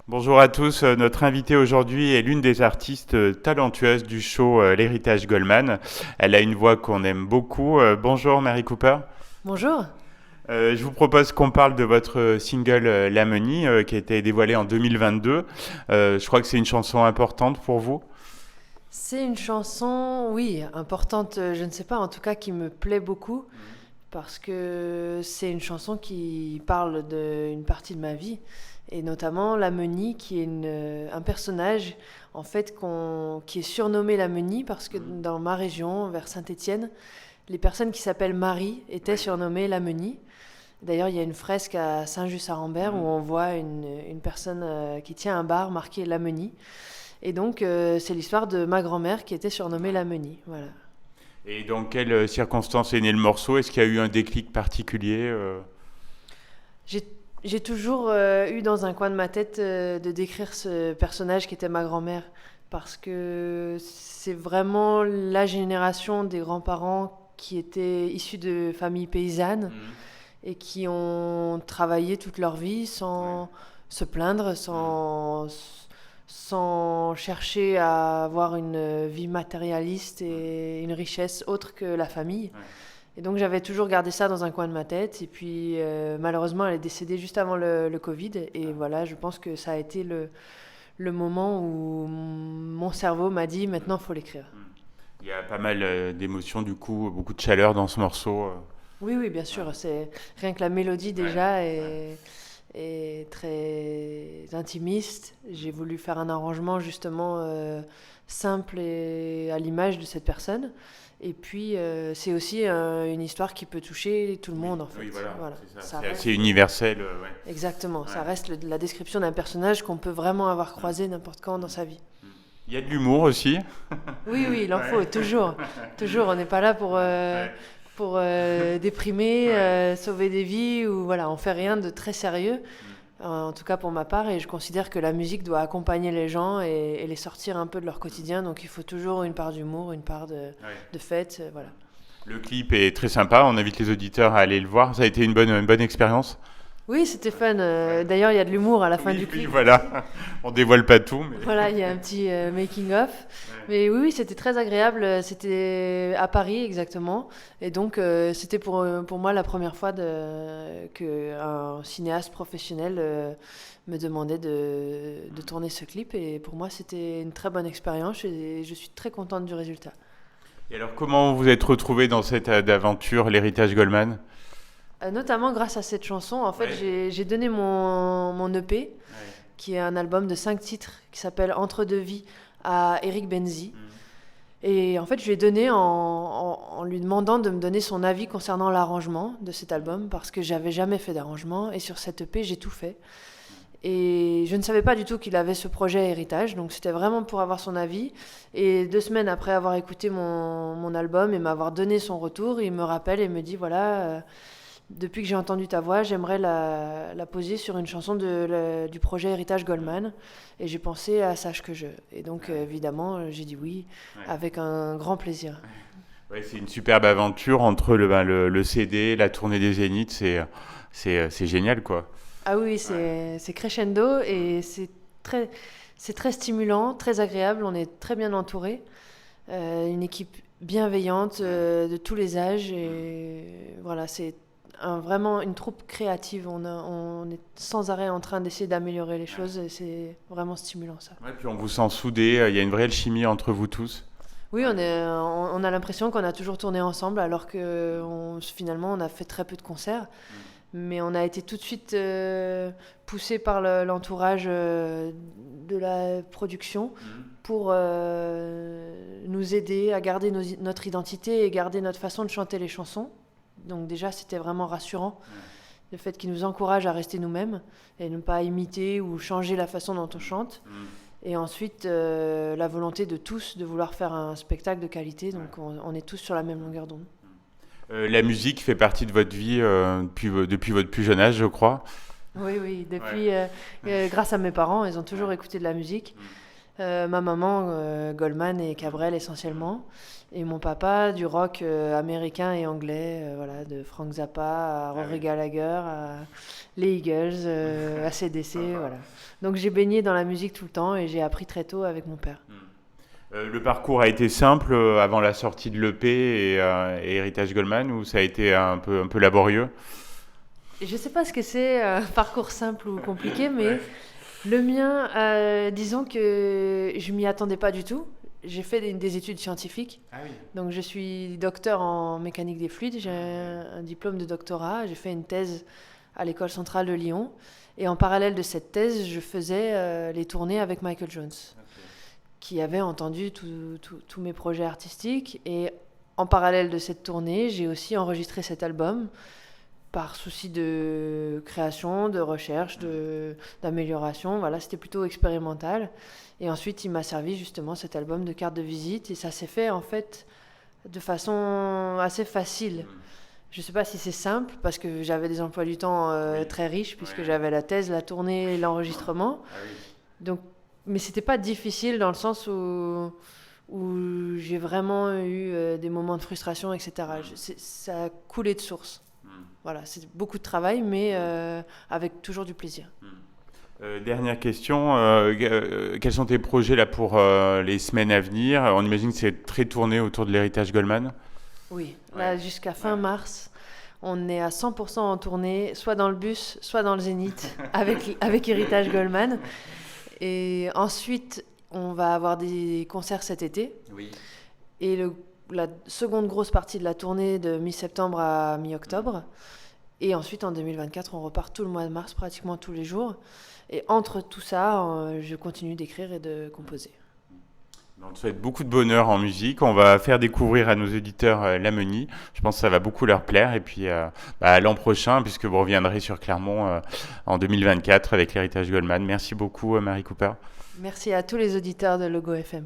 Bonjour à tous, notre invitée aujourd'hui est l'une des artistes talentueuses du show L'Héritage Goldman. Elle a une voix qu'on aime beaucoup. Bonjour Mary Cooper. Bonjour. Je vous propose qu'on parle de votre single La Menie qui a été dévoilé en 2022. Je crois que c'est une chanson importante pour vous. C'est une chanson, oui, importante, je ne sais pas, en tout cas qui me plaît beaucoup, parce que c'est une chanson qui parle d'une partie de ma vie, et notamment la Menie, qui est un personnage, en fait, qui est surnommé la Menie, parce que dans ma région, vers Saint-Étienne, les personnes qui s'appellent Marie étaient surnommées la Menie. D'ailleurs, il y a une fresque à Saint-Just-à-Rambert où on voit une personne qui tient un bar marqué la Menie. Et donc, c'est l'histoire de ma grand-mère qui était surnommée la Menie. Voilà. Et dans quelles circonstances est né le morceau? Est-ce qu'il y a eu un déclic particulier J'ai, j'ai toujours eu dans un coin de ma tête de décrire ce personnage qui était ma grand-mère. Parce que c'est vraiment la génération des grands-parents qui étaient issus de familles paysannes et qui ont travaillé toute leur vie sans se plaindre, sans chercher à avoir une vie matérialiste et une richesse autre que la famille. Et donc j'avais toujours gardé ça dans un coin de ma tête. Et puis malheureusement, elle est décédée juste avant le Covid. Et voilà, je pense que ça a été le moment où mon cerveau m'a dit maintenant, il faut l'écrire. Il y a pas mal d'émotions du coup, beaucoup de chaleur dans ce morceau. Oui, oui, bien sûr. C'est rien que la mélodie déjà est très intimiste. J'ai voulu faire un arrangement justement simple et à l'image de cette personne. Et puis c'est aussi une histoire qui peut toucher tout le monde en fait. Oui, voilà, Voilà. c'est ça. Ça C'est reste assez universel. exactement. Ça Ouais. reste la description d'un personnage qu'on peut vraiment avoir croisé n'importe quand dans sa vie. Il y a de l'humour aussi. Oui, oui, il en faut Ouais. toujours, toujours. On n'est pas là Ouais. pour déprimer, Ouais. sauver des vies ou voilà, on fait rien de très sérieux. En tout cas pour ma part, et je considère que la musique doit accompagner les gens et les sortir un peu de leur quotidien. Donc il faut toujours une part d'humour, une part Ouais. de fête, voilà. Le clip est très sympa. On invite les auditeurs à aller le voir. Ça a été une bonne expérience. Oui, c'était fun. Ouais. D'ailleurs, il y a de l'humour à la fin du Oui, oui, clip. voilà. On dévoile pas tout, mais. Voilà, il y a un petit making of. Ouais. Mais oui, oui, c'était très agréable. C'était à Paris exactement. Et donc, c'était pour moi la première fois qu'un cinéaste professionnel me demandait de tourner ce clip. Et pour moi, c'était une très bonne expérience et je suis très contente du résultat. Et alors, comment vous êtes retrouvé dans cette aventure, l'héritage Goldman? Notamment grâce à cette chanson, en fait, Ouais. j'ai donné mon EP, Ouais. qui est un album de 5 titres qui s'appelle Entre deux vies, à Eric Benzi. Et en fait, je lui ai donné en lui demandant de me donner son avis concernant l'arrangement de cet album, parce que j'avais jamais fait d'arrangement, et sur cette EP, j'ai tout fait. Et je ne savais pas du tout qu'il avait ce projet Héritage, donc c'était vraiment pour avoir son avis. Et 2 semaines après avoir écouté mon album et m'avoir donné son retour, il me rappelle et me dit, voilà, depuis que j'ai entendu ta voix, j'aimerais la poser sur une chanson du projet Héritage Goldman. Et j'ai pensé à Sache que je. Et donc, évidemment, j'ai dit oui, Ouais. avec un grand plaisir. Ouais, c'est une superbe aventure entre le CD, la tournée des Zéniths. C'est génial, quoi. Ah oui, Ouais. c'est crescendo et c'est très stimulant, très agréable. On est très bien entouré. Une équipe bienveillante de tous les âges. Et voilà, c'est vraiment une troupe créative. On est sans arrêt en train d'essayer d'améliorer les choses et c'est vraiment stimulant ça. Ouais, puis on vous sent soudés. Il y a une vraie chimie entre vous tous. Oui, Ouais. on a l'impression qu'on a toujours tourné ensemble alors que finalement on a fait très peu de concerts. Mais on a été tout de suite poussé par l'entourage de la production pour nous aider à garder notre identité et garder notre façon de chanter les chansons. Donc déjà, c'était vraiment rassurant, le fait qu'ils nous encouragent à rester nous-mêmes et ne pas imiter ou changer la façon dont on chante. Et ensuite, la volonté de tous de vouloir faire un spectacle de qualité. Donc on est tous sur la même longueur d'onde. La musique fait partie de votre vie depuis votre plus jeune âge, je crois. Oui, oui, Ouais. depuis, grâce à mes parents, ils ont toujours écouté de la musique. Ma maman, Goldman et Cabrel essentiellement. Et mon papa, du rock américain et anglais, voilà, de Frank Zappa à Rory Gallagher, à les Eagles, à AC/DC, voilà. Donc j'ai baigné dans la musique tout le temps et j'ai appris très tôt avec mon père. Le parcours a été simple avant la sortie de l'EP et Heritage Goldman, ou ça a été un peu laborieux? Et je sais pas ce que c'est, un parcours simple ou compliqué, mais le mien, disons que je m'y attendais pas du tout. J'ai fait des études scientifiques, Ah oui. donc je suis docteur en mécanique des fluides, j'ai un diplôme de doctorat, j'ai fait une thèse à l'école centrale de Lyon, et en parallèle de cette thèse, je faisais les tournées avec Michael Jones, qui avait entendu tous mes projets artistiques, et en parallèle de cette tournée, j'ai aussi enregistré cet album, par souci de création, de recherche, d'amélioration. Voilà, c'était plutôt expérimental. Et ensuite, il m'a servi justement cet album de carte de visite. Et ça s'est fait en fait de façon assez facile. Je ne sais pas si c'est simple, parce que j'avais des emplois du temps très riches, puisque j'avais la thèse, la tournée, l'enregistrement. Donc, mais c'était pas difficile dans le sens où j'ai vraiment eu des moments de frustration, etc. Ça a coulé de source. Voilà, c'est beaucoup de travail, mais avec toujours du plaisir. Dernière question, quels sont tes projets là pour les semaines à venir? On imagine que c'est très tourné autour de l'héritage Goldman. Oui, là jusqu'à fin mars, on est à 100% en tournée, soit dans le bus, soit dans le Zénith, avec Heritage Goldman. Et ensuite, on va avoir des concerts cet été. Oui. Et la seconde grosse partie de la tournée de mi-septembre à mi-octobre. Et ensuite, en 2024, on repart tout le mois de mars, pratiquement tous les jours. Et entre tout ça, je continue d'écrire et de composer. On te souhaite beaucoup de bonheur en musique. On va faire découvrir à nos auditeurs Lameni. Je pense que ça va beaucoup leur plaire. Et puis l'an prochain, puisque vous reviendrez sur Clermont en 2024 avec l'héritage Goldman. Merci beaucoup, Marie Cooper. Merci à tous les auditeurs de Logo FM.